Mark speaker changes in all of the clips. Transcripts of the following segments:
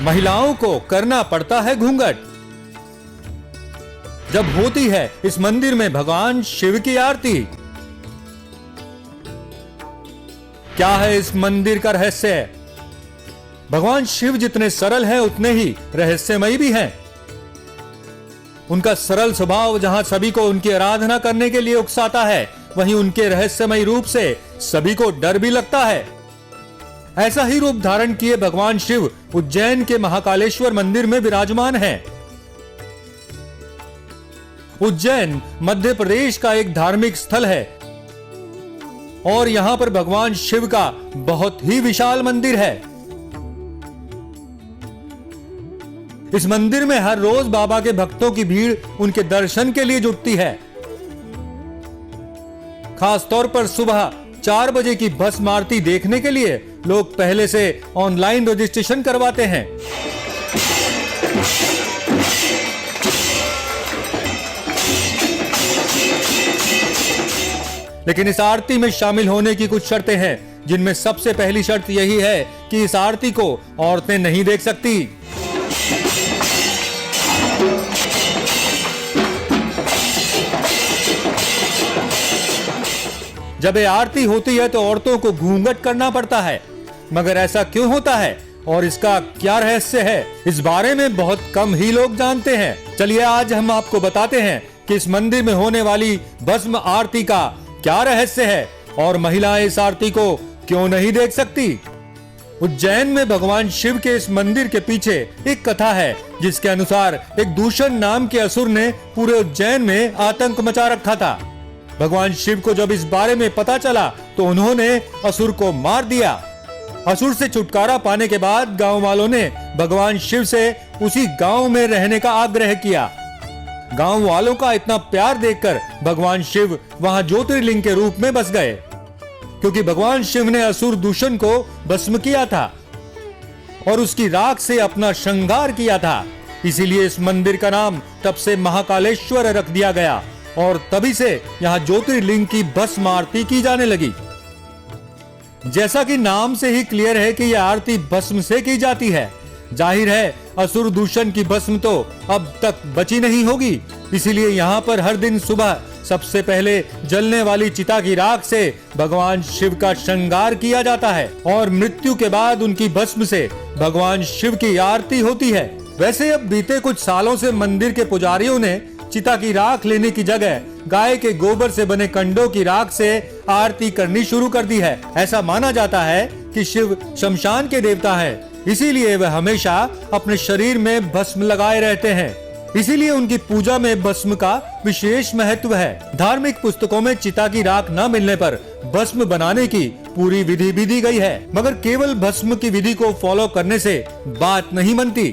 Speaker 1: महिलाओं को करना पड़ता है घूंघट। जब होती है इस मंदिर में भगवान शिव की आरती। क्या है इस मंदिर का रहस्य? भगवान शिव जितने सरल हैं उतने ही रहस्यमयी भी हैं। उनका सरल स्वभाव जहां सभी को उनकी आराधना करने के लिए उकसाता है, वहीं उनके रहस्यमयी रूप से सभी को डर भी लगता है। ऐसा ही रूप धारण किए भगवान शिव उज्जैन के महाकालेश्वर मंदिर में विराजमान हैं। उज्जैन मध्य प्रदेश का एक धार्मिक स्थल है और यहां पर भगवान शिव का बहुत ही विशाल मंदिर है। इस मंदिर में हर रोज बाबा के भक्तों की भीड़ उनके दर्शन के लिए जुटती है। खास तौर पर सुबह 4 बजे की भस्म आरती देखने के लिए लोग पहले से ऑनलाइन रजिस्ट्रेशन करवाते हैं। लेकिन इस आरती में शामिल होने की कुछ शर्तें हैं, जिनमें सबसे पहली शर्त यही है कि इस आरती को औरतें नहीं देख सकती। जब ये आरती होती है तो औरतों को घूंघट करना पड़ता है, मगर ऐसा क्यों होता है और इसका क्या रहस्य है, इस बारे में बहुत कम ही लोग जानते हैं। चलिए आज हम आपको बताते हैं कि इस मंदिर में होने वाली भस्म आरती का क्या रहस्य है और महिलाएं इस आरती को क्यों नहीं देख सकती। उज्जैन में भगवान शिव के इस मंदिर के पीछे एक कथा है, जिसके अनुसार एक दूषण नाम के असुर ने पूरे उज्जैन में आतंक मचा रखा था। भगवान शिव को जब इस बारे में पता चला तो उन्होंने असुर को मार दिया। असुर से छुटकारा पाने के बाद गांव वालों ने भगवान शिव से उसी गांव में रहने का आग्रह किया। गांव वालों का इतना प्यार देखकर भगवान शिव वहां ज्योतिर्लिंग के रूप में बस गए, क्योंकि भगवान शिव ने असुर दूषण को भस्म किया था और उसकी राख से अपना श्रृंगार किया था। इसीलिए इस मंदिर का नाम तब से महाकालेश्वर रख दिया गया और तभी से यहाँ ज्योतिर्लिंग की भस्म आरती की जाने लगी। जैसा कि नाम से ही क्लियर है कि यह आरती भस्म से की जाती है। जाहिर है असुर दूषण की भस्म तो अब तक बची नहीं होगी, इसीलिए यहाँ पर हर दिन सुबह सबसे पहले जलने वाली चिता की राख से भगवान शिव का श्रृंगार किया जाता है और मृत्यु के बाद उनकी भस्म से भगवान शिव की आरती होती है। वैसे अब बीते कुछ सालों से मंदिर के पुजारियों ने चिता की राख लेने की जगह गाय के गोबर से बने कंडों की राख से आरती करनी शुरू कर दी है। ऐसा माना जाता है कि शिव शमशान के देवता है, इसीलिए वह हमेशा अपने शरीर में भस्म लगाए रहते हैं। इसीलिए उनकी पूजा में भस्म का विशेष महत्व है। धार्मिक पुस्तकों में चिता की राख न मिलने पर भस्म बनाने की पूरी विधि भी दी गई है, मगर केवल भस्म की विधि को फॉलो करने से बात नहीं बनती।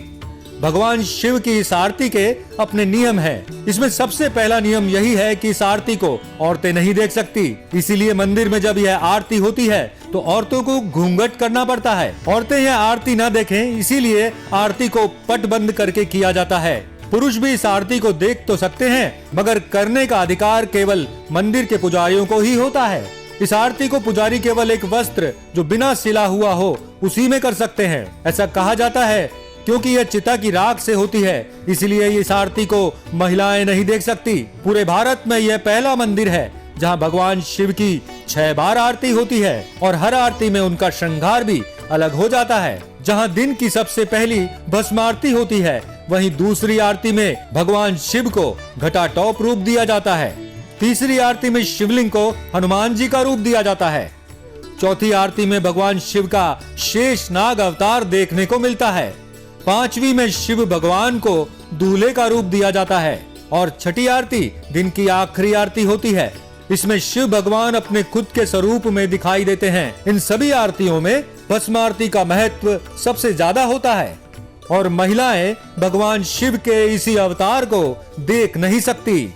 Speaker 1: भगवान शिव की इस आरती के अपने नियम हैं। इसमें सबसे पहला नियम यही है कि इस आरती को औरतें नहीं देख सकती। इसीलिए मंदिर में जब यह आरती होती है तो औरतों को घूंघट करना पड़ता है। औरतें यह आरती न देखें, इसीलिए आरती को पट बंद करके किया जाता है। पुरुष भी इस आरती को देख तो सकते हैं, मगर करने का अधिकार केवल मंदिर के पुजारियों को ही होता है। इस आरती को पुजारी केवल एक वस्त्र जो बिना सिला हुआ हो उसी में कर सकते हैं। ऐसा कहा जाता है क्योंकि यह चिता की राख से होती है, इसलिए इस आरती को महिलाएं नहीं देख सकती। पूरे भारत में यह पहला मंदिर है जहां भगवान शिव की 6 बार आरती होती है और हर आरती में उनका श्रृंगार भी अलग हो जाता है। जहां दिन की सबसे पहली भस्म आरती होती है, वहीं दूसरी आरती में भगवान शिव को घटाटोप रूप दिया जाता है। तीसरी आरती में शिवलिंग को हनुमान जी का रूप दिया जाता है। चौथी आरती में भगवान शिव का शेष नाग अवतार देखने को मिलता है। 5वीं में शिव भगवान को दूल्हे का रूप दिया जाता है और छठी आरती दिन की आखिरी आरती होती है। इसमें शिव भगवान अपने खुद के स्वरूप में दिखाई देते हैं। इन सभी आरतियों में भस्म आरती का महत्व सबसे ज्यादा होता है और महिलाएं भगवान शिव के इसी अवतार को देख नहीं सकती।